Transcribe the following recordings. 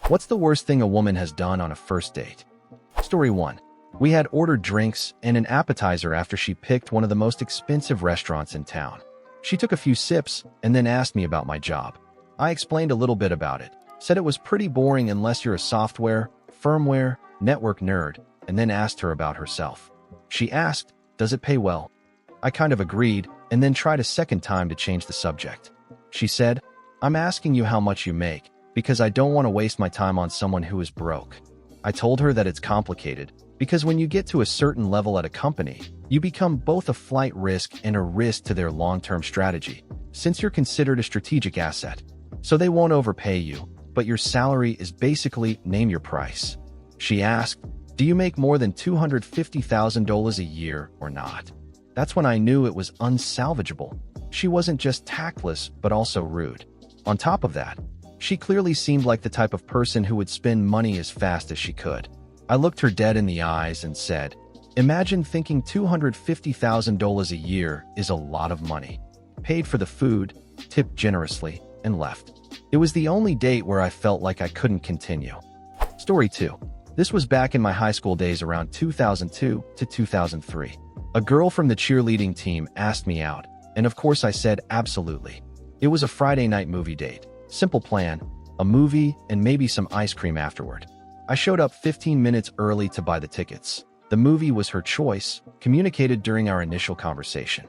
What's the worst thing a woman has done on a first date? Story 1. We had ordered drinks and an appetizer after she picked one of the most expensive restaurants in town. She took a few sips and then asked me about my job. I explained a little bit about it, said it was pretty boring unless you're a software, firmware, network nerd, and then asked her about herself. She asked, "Does it pay well?" I kind of agreed and then tried a second time to change the subject. She said, "I'm asking you how much you make because I don't want to waste my time on someone who is broke." I told her that it's complicated because when you get to a certain level at a company, you become both a flight risk and a risk to their long-term strategy, since you're considered a strategic asset. So they won't overpay you, but your salary is basically name your price. She asked, "Do you make more than $250,000 a year or not?" That's when I knew it was unsalvageable. She wasn't just tactless, but also rude. On top of that, she clearly seemed like the type of person who would spend money as fast as she could. I looked her dead in the eyes and said, "Imagine thinking $250,000 a year is a lot of money." Paid for the food, tipped generously, and left. It was the only date where I felt like I couldn't continue. Story 2. This was back in my high school days around 2002 to 2003. A girl from the cheerleading team asked me out, and of course I said absolutely. It was a Friday night movie date. Simple plan, a movie and maybe some ice cream afterward. I showed up 15 minutes early to buy the tickets. The movie was her choice, communicated during our initial conversation.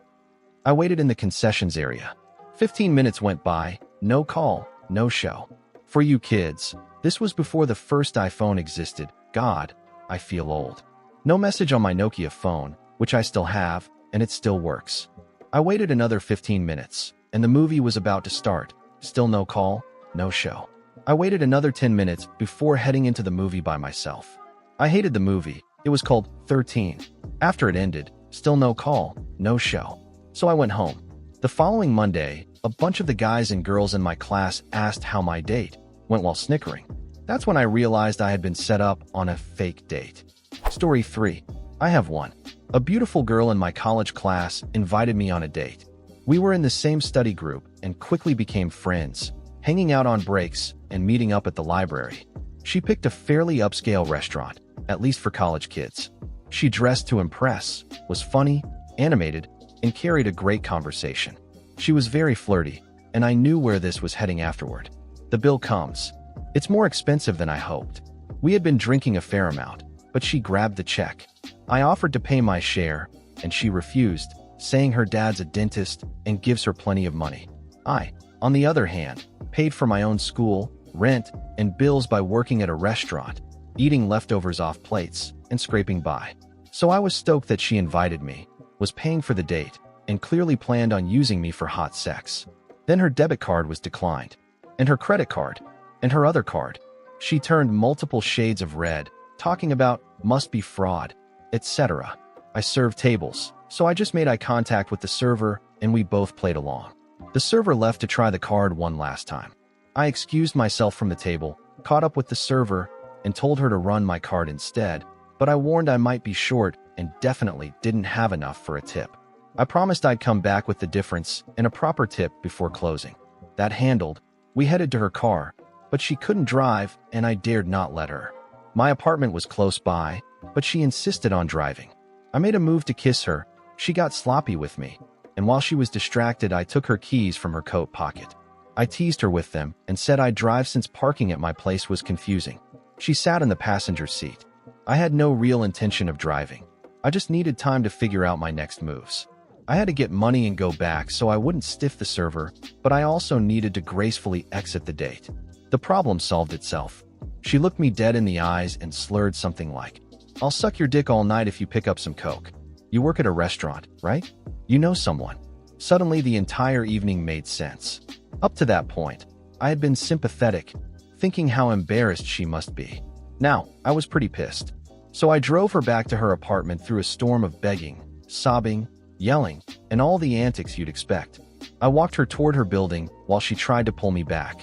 I waited in the concessions area. 15 minutes went by, no call, no show. For you kids, this was before the first iPhone existed. God, I feel old. No message on my Nokia phone, which I still have, and it still works. I waited another 15 minutes, and the movie was about to start. Still no call, no show. I waited another 10 minutes before heading into the movie by myself. I hated the movie. It was called 13. After it ended, still no call, no show. So I went home. The following Monday, a bunch of the guys and girls in my class asked how my date went while snickering. That's when I realized I had been set up on a fake date. Story 3. I have one. A beautiful girl in my college class invited me on a date. We were in the same study group and quickly became friends, hanging out on breaks and meeting up at the library. She picked a fairly upscale restaurant, at least for college kids. She dressed to impress, was funny, animated, and carried a great conversation. She was very flirty, and I knew where this was heading afterward. The bill comes. It's more expensive than I hoped. We had been drinking a fair amount, but she grabbed the check. I offered to pay my share, and she refused, saying her dad's a dentist and gives her plenty of money. I, on the other hand, paid for my own school, rent, and bills by working at a restaurant, eating leftovers off plates, and scraping by. So I was stoked that she invited me, was paying for the date, and clearly planned on using me for hot sex. Then her debit card was declined, and her credit card, and her other card. She turned multiple shades of red, talking about must be fraud, etc. I served tables, so I just made eye contact with the server and we both played along. The server left to try the card one last time. I excused myself from the table, caught up with the server, and told her to run my card instead, but I warned I might be short and definitely didn't have enough for a tip. I promised I'd come back with the difference and a proper tip before closing. That handled, we headed to her car, but she couldn't drive and I dared not let her. My apartment was close by, but she insisted on driving. I made a move to kiss her. She got sloppy with me, and while she was distracted, I took her keys from her coat pocket. I teased her with them and said I'd drive since parking at my place was confusing. She sat in the passenger seat. I had no real intention of driving. I just needed time to figure out my next moves. I had to get money and go back so I wouldn't stiff the server, but I also needed to gracefully exit the date. The problem solved itself. She looked me dead in the eyes and slurred something like, "I'll suck your dick all night if you pick up some coke. You work at a restaurant, right? You know someone." Suddenly, the entire evening made sense. Up to that point, I had been sympathetic, thinking how embarrassed she must be. Now, I was pretty pissed. So I drove her back to her apartment through a storm of begging, sobbing, yelling, and all the antics you'd expect. I walked her toward her building while she tried to pull me back.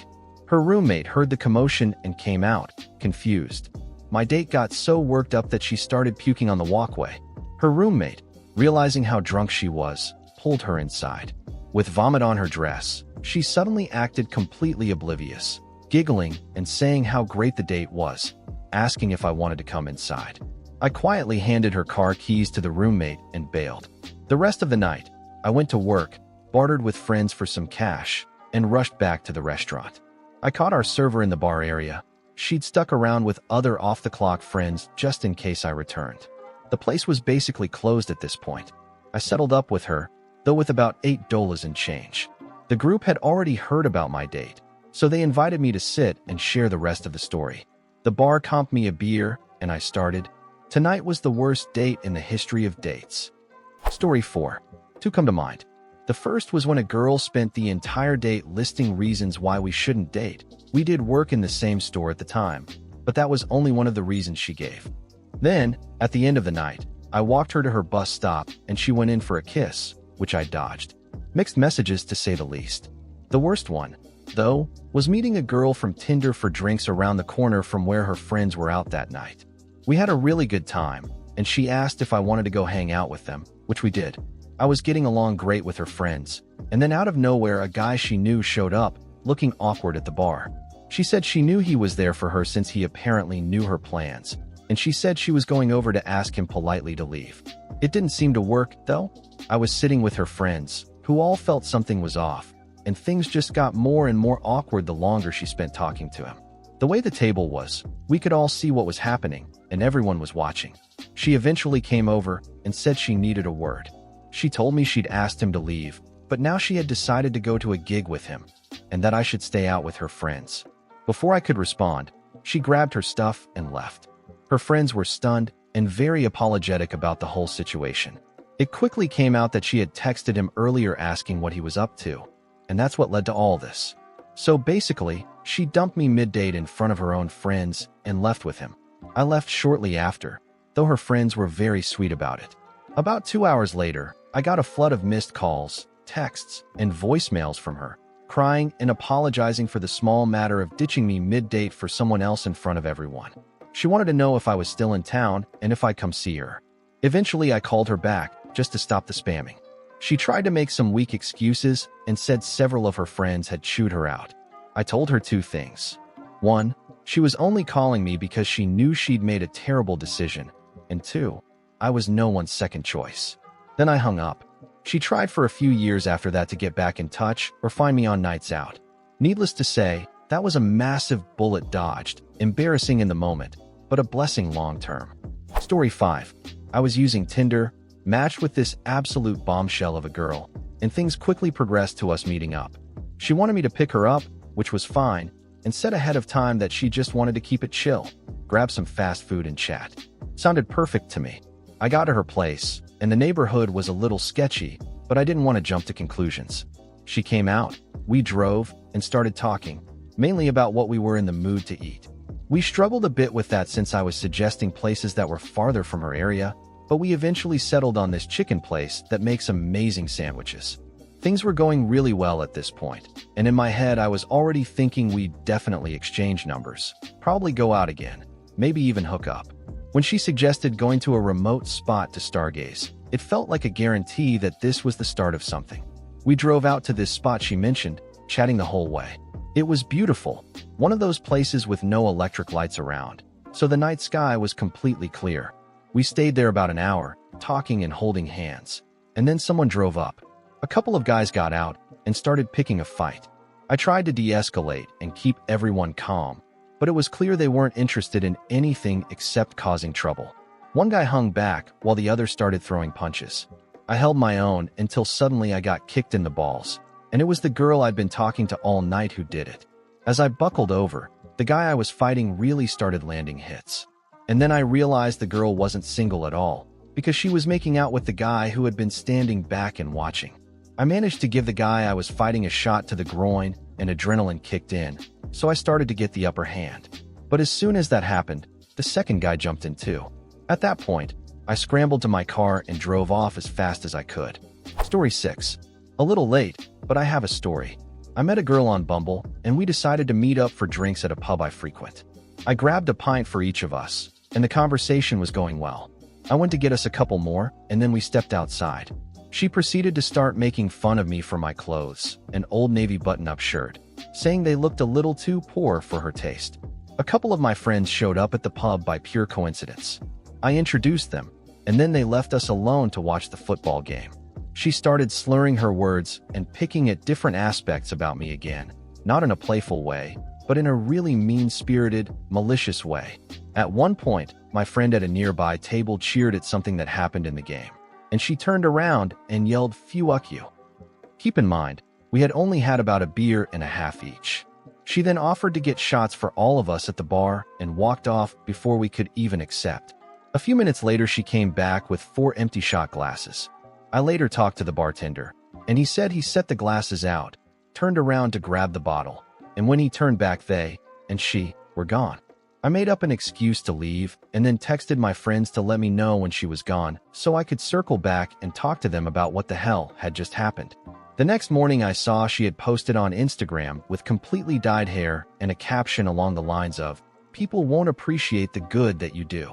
Her roommate heard the commotion and came out, confused. My date got so worked up that she started puking on the walkway. Her roommate, realizing how drunk she was, pulled her inside. With vomit on her dress, she suddenly acted completely oblivious, giggling and saying how great the date was, asking if I wanted to come inside. I quietly handed her car keys to the roommate and bailed. The rest of the night, I went to work, bartered with friends for some cash, and rushed back to the restaurant. I caught our server in the bar area. She'd stuck around with other off-the-clock friends just in case I returned. The place was basically closed at this point. I settled up with her, though with about $8 in change. The group had already heard about my date, so they invited me to sit and share the rest of the story. The bar comped me a beer, and I started. Tonight was the worst date in the history of dates. Story 4. Two come to mind. The first was when a girl spent the entire date listing reasons why we shouldn't date. We did work in the same store at the time, but that was only one of the reasons she gave. Then, at the end of the night, I walked her to her bus stop and she went in for a kiss, which I dodged. Mixed messages to say the least. The worst one, though, was meeting a girl from Tinder for drinks around the corner from where her friends were out that night. We had a really good time, and she asked if I wanted to go hang out with them, which we did. I was getting along great with her friends, and then out of nowhere a guy she knew showed up, looking awkward at the bar. She said she knew he was there for her since he apparently knew her plans, and she said she was going over to ask him politely to leave. It didn't seem to work, though. I was sitting with her friends, who all felt something was off, and things just got more and more awkward the longer she spent talking to him. The way the table was, we could all see what was happening, and everyone was watching. She eventually came over and said she needed a word. She told me she'd asked him to leave, but now she had decided to go to a gig with him, and that I should stay out with her friends. Before I could respond, she grabbed her stuff and left. Her friends were stunned and very apologetic about the whole situation. It quickly came out that she had texted him earlier asking what he was up to, and that's what led to all this. So basically, she dumped me mid-date in front of her own friends and left with him. I left shortly after, though her friends were very sweet about it. About 2 hours later, I got a flood of missed calls, texts, and voicemails from her, crying and apologizing for the small matter of ditching me mid-date for someone else in front of everyone. She wanted to know if I was still in town and if I'd come see her. Eventually, I called her back just to stop the spamming. She tried to make some weak excuses and said several of her friends had chewed her out. I told her two things. One, she was only calling me because she knew she'd made a terrible decision, and two, I was no one's second choice. Then I hung up. She tried for a few years after that to get back in touch or find me on nights out. Needless to say, that was a massive bullet dodged, embarrassing in the moment, but a blessing long-term. Story 5. I was using Tinder, matched with this absolute bombshell of a girl, and things quickly progressed to us meeting up. She wanted me to pick her up, which was fine, and said ahead of time that she just wanted to keep it chill, grab some fast food and chat. Sounded perfect to me. I got to her place, and the neighborhood was a little sketchy, but I didn't want to jump to conclusions. She came out, we drove, and started talking, mainly about what we were in the mood to eat. We struggled a bit with that since I was suggesting places that were farther from her area, but we eventually settled on this chicken place that makes amazing sandwiches. Things were going really well at this point, and in my head I was already thinking we'd definitely exchange numbers, probably go out again, maybe even hook up. When she suggested going to a remote spot to stargaze, it felt like a guarantee that this was the start of something. We drove out to this spot she mentioned, chatting the whole way. It was beautiful, one of those places with no electric lights around, so the night sky was completely clear. We stayed there about an hour, talking and holding hands, and then someone drove up. A couple of guys got out and started picking a fight. I tried to de-escalate and keep everyone calm, but it was clear they weren't interested in anything except causing trouble. One guy hung back while the other started throwing punches. I held my own until suddenly I got kicked in the balls, and it was the girl I'd been talking to all night who did it. As I buckled over, the guy I was fighting really started landing hits. And then I realized the girl wasn't single at all, because she was making out with the guy who had been standing back and watching. I managed to give the guy I was fighting a shot to the groin, and adrenaline kicked in, so I started to get the upper hand. But as soon as that happened, the second guy jumped in too. At that point, I scrambled to my car and drove off as fast as I could. Story 6. A little late, but I have a story. I met a girl on Bumble, and we decided to meet up for drinks at a pub I frequent. I grabbed a pint for each of us, and the conversation was going well. I went to get us a couple more, and then we stepped outside. She proceeded to start making fun of me for my clothes, an Old Navy button-up shirt, saying they looked a little too poor for her taste. A couple of my friends showed up at the pub by pure coincidence. I introduced them, and then they left us alone to watch the football game. She started slurring her words and picking at different aspects about me again, not in a playful way, but in a really mean-spirited, malicious way. At one point, my friend at a nearby table cheered at something that happened in the game, and she turned around and yelled, "Fuck you." Keep in mind, we had only had about a beer and a half each. She then offered to get shots for all of us at the bar and walked off before we could even accept. A few minutes later, she came back with 4 empty shot glasses. I later talked to the bartender, and he said he set the glasses out, turned around to grab the bottle, and when he turned back, they and she were gone. I made up an excuse to leave and then texted my friends to let me know when she was gone so I could circle back and talk to them about what the hell had just happened. The next morning, I saw she had posted on Instagram with completely dyed hair and a caption along the lines of, "People won't appreciate the good that you do."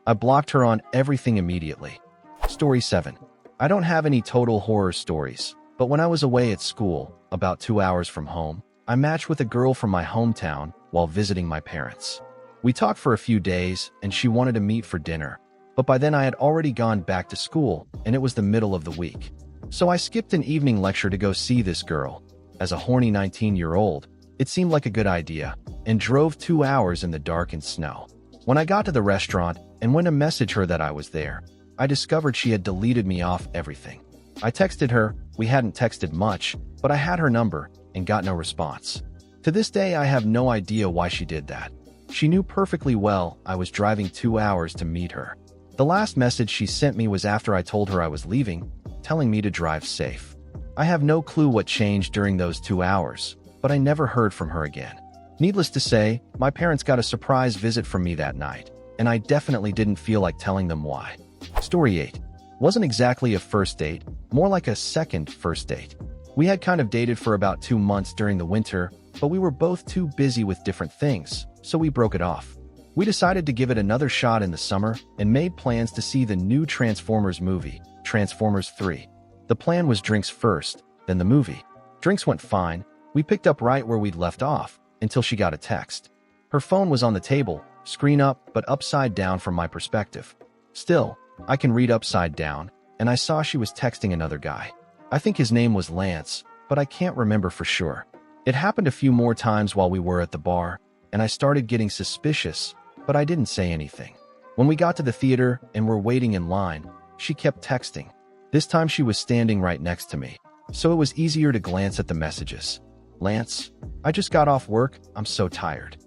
I blocked her on everything immediately. Story 7. I don't have any total horror stories, but when I was away at school, about 2 hours from home, I matched with a girl from my hometown while visiting my parents. We talked for a few days, and she wanted to meet for dinner, but by then I had already gone back to school, and it was the middle of the week. So I skipped an evening lecture to go see this girl. As a horny 19-year-old, it seemed like a good idea, and drove 2 hours in the dark and snow. When I got to the restaurant and went to message her that I was there, I discovered she had deleted me off everything. I texted her, we hadn't texted much, but I had her number and got no response. To this day, I have no idea why she did that. She knew perfectly well I was driving 2 hours to meet her. The last message she sent me was after I told her I was leaving, telling me to drive safe. I have no clue what changed during those 2 hours, but I never heard from her again. Needless to say, my parents got a surprise visit from me that night, and I definitely didn't feel like telling them why. Story 8. Wasn't exactly a first date, more like a second first date. We had kind of dated for about 2 months during the winter, but we were both too busy with different things, so we broke it off. We decided to give it another shot in the summer and made plans to see the new Transformers movie, Transformers 3. The plan was drinks first, then the movie. Drinks went fine. We picked up right where we'd left off, until she got a text. Her phone was on the table, screen up but upside down from my perspective. Still, I can read upside down, and I saw she was texting another guy. I think his name was Lance, but I can't remember for sure. It happened a few more times while we were at the bar, and I started getting suspicious, but I didn't say anything. When we got to the theater and were waiting in line, she kept texting. This time she was standing right next to me, so it was easier to glance at the messages. "Lance, I just got off work, I'm so tired."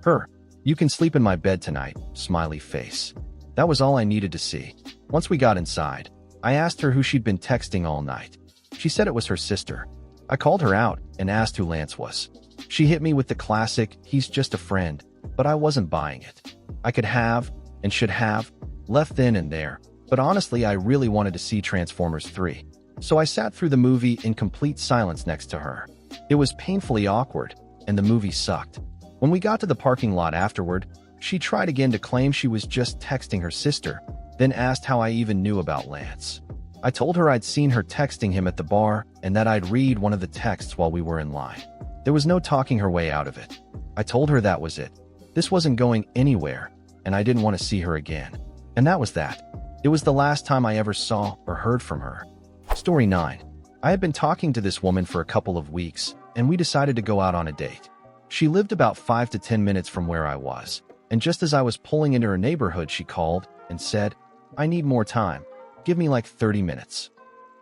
Her, "You can sleep in my bed tonight," smiley face. That was all I needed to see. Once we got inside, I asked her who she'd been texting all night. She said it was her sister. I called her out and asked who Lance was. She hit me with the classic, "He's just a friend," but I wasn't buying it. I could have, and should have, left then and there, but honestly I really wanted to see Transformers 3. So I sat through the movie in complete silence next to her. It was painfully awkward, and the movie sucked. When we got to the parking lot afterward, she tried again to claim she was just texting her sister, then asked how I even knew about Lance. I told her I'd seen her texting him at the bar and that I'd read one of the texts while we were in line. There was no talking her way out of it. I told her that was it. This wasn't going anywhere, and I didn't want to see her again. And that was that. It was the last time I ever saw or heard from her. Story 9. I had been talking to this woman for a couple of weeks, and we decided to go out on a date. She lived about 5 to 10 minutes from where I was, and just as I was pulling into her neighborhood, she called and said, "I need more time. Give me like 30 minutes.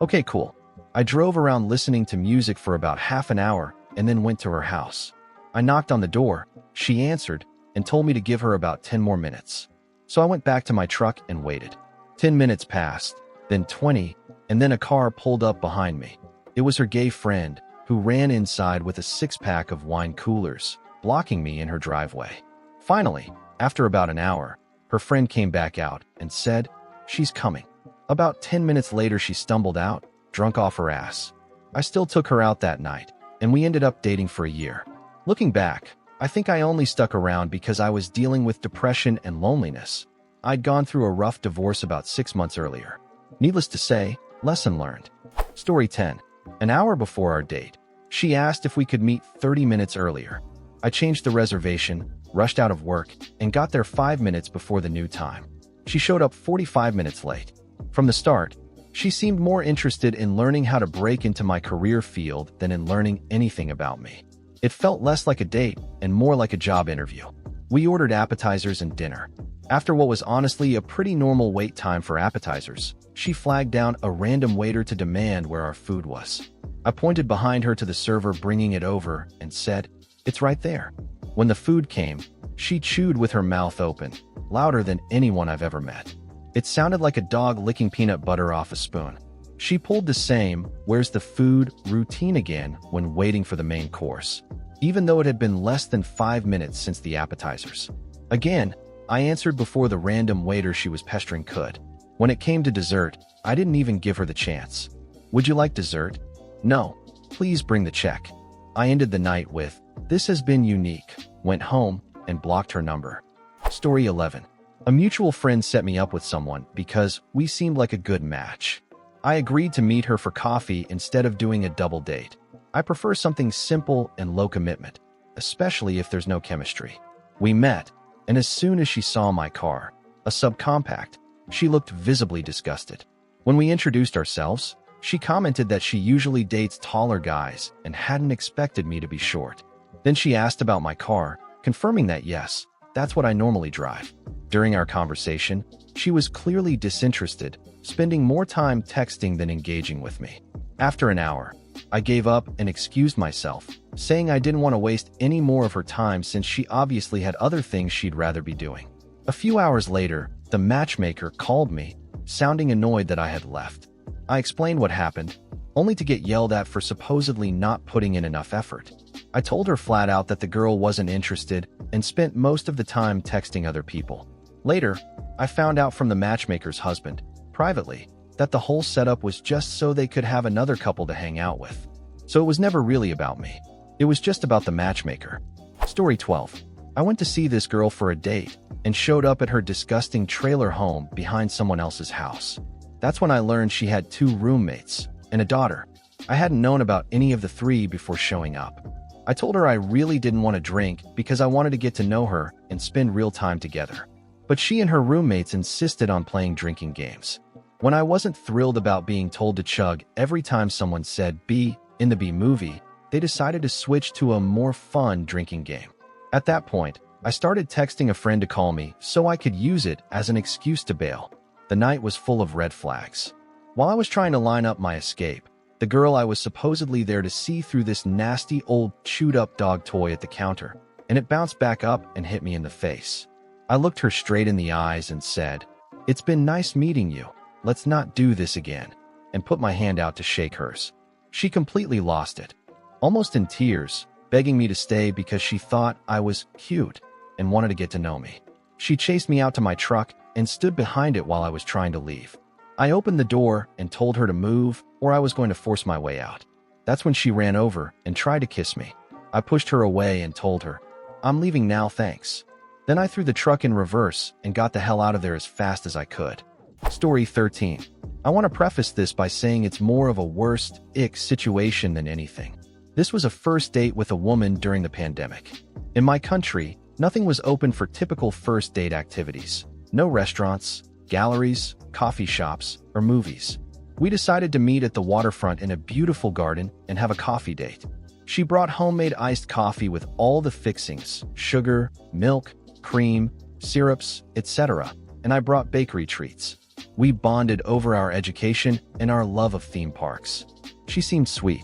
Okay, cool. I drove around listening to music for about half an hour and then went to her house. I knocked on the door, she answered, and told me to give her about 10 more minutes. So I went back to my truck and waited. 10 minutes passed, then 20, and then a car pulled up behind me. It was her gay friend, who ran inside with a 6-pack of wine coolers, blocking me in her driveway. Finally, after about an hour, her friend came back out and said, "She's coming." About 10 minutes later, she stumbled out, drunk off her ass. I still took her out that night, and we ended up dating for a year. Looking back, I think I only stuck around because I was dealing with depression and loneliness. I'd gone through a rough divorce about 6 months earlier. Needless to say, lesson learned. Story 10. An hour before our date, She asked if we could meet 30 minutes earlier. I changed the reservation, rushed out of work, and got there 5 minutes before the new time. She showed up 45 minutes late. From the start, she seemed more interested in learning how to break into my career field than in learning anything about me. It felt less like a date and more like a job interview. We ordered appetizers and dinner. After what was honestly a pretty normal wait time for appetizers, she flagged down a random waiter to demand where our food was. I pointed behind her to the server bringing it over and said, "It's right there." When the food came, she chewed with her mouth open, louder than anyone I've ever met. It sounded like a dog licking peanut butter off a spoon. She pulled the same "where's the food" routine again when waiting for the main course, even though it had been less than 5 minutes since the appetizers. Again, I answered before the random waiter she was pestering could. When it came to dessert, I didn't even give her the chance. "Would you like dessert?" "No, please bring the check." I ended the night with, "This has been unique," went home, and blocked her number. Story 11. A mutual friend set me up with someone because we seemed like a good match. I agreed to meet her for coffee instead of doing a double date. I prefer something simple and low commitment, especially if there's no chemistry. We met, and as soon as she saw my car, a subcompact, she looked visibly disgusted. When we introduced ourselves, she commented that she usually dates taller guys and hadn't expected me to be short. Then she asked about my car, confirming that yes, that's what I normally drive. During our conversation, she was clearly disinterested, spending more time texting than engaging with me. After an hour, I gave up and excused myself, saying I didn't want to waste any more of her time since she obviously had other things she'd rather be doing. A few hours later, the matchmaker called me, sounding annoyed that I had left. I explained what happened, only to get yelled at for supposedly not putting in enough effort. I told her flat out that the girl wasn't interested and spent most of the time texting other people. Later, I found out from the matchmaker's husband, privately, that the whole setup was just so they could have another couple to hang out with. So it was never really about me. It was just about the matchmaker. Story 12. I went to see this girl for a date and showed up at her disgusting trailer home behind someone else's house. That's when I learned she had 2 roommates and a daughter. I hadn't known about any of the 3 before showing up. I told her I really didn't want to drink because I wanted to get to know her and spend real time together. But she and her roommates insisted on playing drinking games. When I wasn't thrilled about being told to chug every time someone said "B" in the B movie, they decided to switch to a more fun drinking game. At that point, I started texting a friend to call me so I could use it as an excuse to bail. The night was full of red flags. While I was trying to line up my escape, the girl I was supposedly there to see threw this nasty old chewed-up dog toy at the counter, and it bounced back up and hit me in the face. I looked her straight in the eyes and said, "It's been nice meeting you. Let's not do this again," and put my hand out to shake hers. She completely lost it, almost in tears, begging me to stay because she thought I was cute and wanted to get to know me. She chased me out to my truck and stood behind it while I was trying to leave. I opened the door and told her to move or I was going to force my way out. That's when she ran over and tried to kiss me. I pushed her away and told her, "I'm leaving now, thanks." Then I threw the truck in reverse and got the hell out of there as fast as I could. Story 13. I want to preface this by saying it's more of a worst ick situation than anything. This was a first date with a woman during the pandemic. In my country, nothing was open for typical first date activities. No restaurants, galleries, coffee shops, or movies. We decided to meet at the waterfront in a beautiful garden and have a coffee date. She brought homemade iced coffee with all the fixings, sugar, milk, cream, syrups, etc., and I brought bakery treats. We bonded over our education and our love of theme parks. She seemed sweet.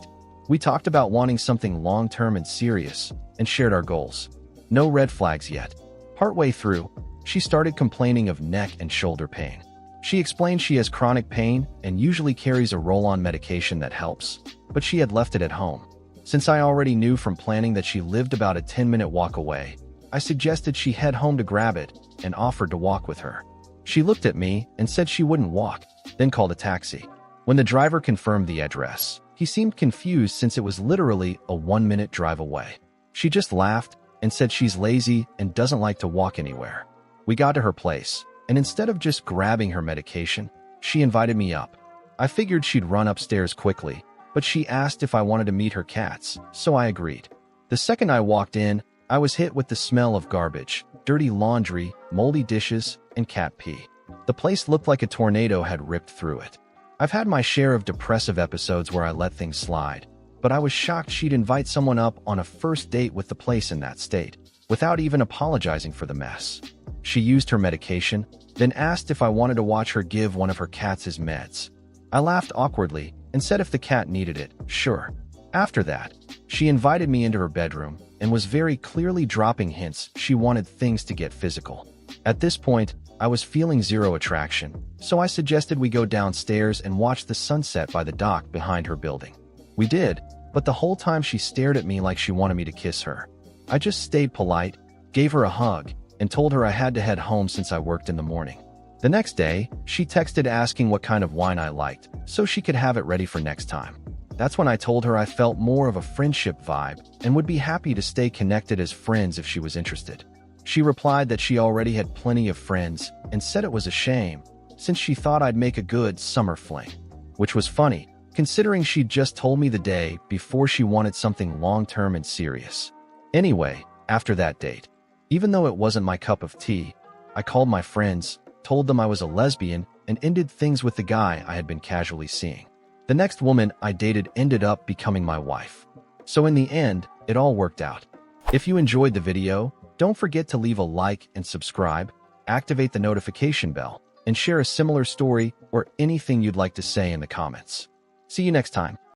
We talked about wanting something long-term and serious, and shared our goals. No red flags yet. Partway through, she started complaining of neck and shoulder pain. She explained she has chronic pain and usually carries a roll-on medication that helps, but she had left it at home. Since I already knew from planning that she lived about a 10-minute walk away, I suggested she head home to grab it and offered to walk with her. She looked at me and said she wouldn't walk, then called a taxi. When the driver confirmed the address, he seemed confused since it was literally a 1-minute drive away. She just laughed and said she's lazy and doesn't like to walk anywhere. We got to her place, and instead of just grabbing her medication, she invited me up. I figured she'd run upstairs quickly, but she asked if I wanted to meet her cats, so I agreed. The second I walked in, I was hit with the smell of garbage, dirty laundry, moldy dishes, and cat pee. The place looked like a tornado had ripped through it. I've had my share of depressive episodes where I let things slide, but I was shocked she'd invite someone up on a first date with the place in that state, without even apologizing for the mess. She used her medication, then asked if I wanted to watch her give one of her cats his meds. I laughed awkwardly and said if the cat needed it, sure. After that, she invited me into her bedroom and was very clearly dropping hints she wanted things to get physical. At this point, I was feeling zero attraction, so I suggested we go downstairs and watch the sunset by the dock behind her building. We did, but the whole time she stared at me like she wanted me to kiss her. I just stayed polite, gave her a hug, and told her I had to head home since I worked in the morning. The next day, she texted asking what kind of wine I liked, so she could have it ready for next time. That's when I told her I felt more of a friendship vibe and would be happy to stay connected as friends if she was interested. She replied that she already had plenty of friends and said it was a shame, since she thought I'd make a good summer fling. Which was funny, considering she'd just told me the day before she wanted something long-term and serious. Anyway, after that date, even though it wasn't my cup of tea, I called my friends, told them I was a lesbian, and ended things with the guy I had been casually seeing. The next woman I dated ended up becoming my wife. So in the end, it all worked out. If you enjoyed the video, don't forget to leave a like and subscribe, activate the notification bell, and share a similar story or anything you'd like to say in the comments. See you next time.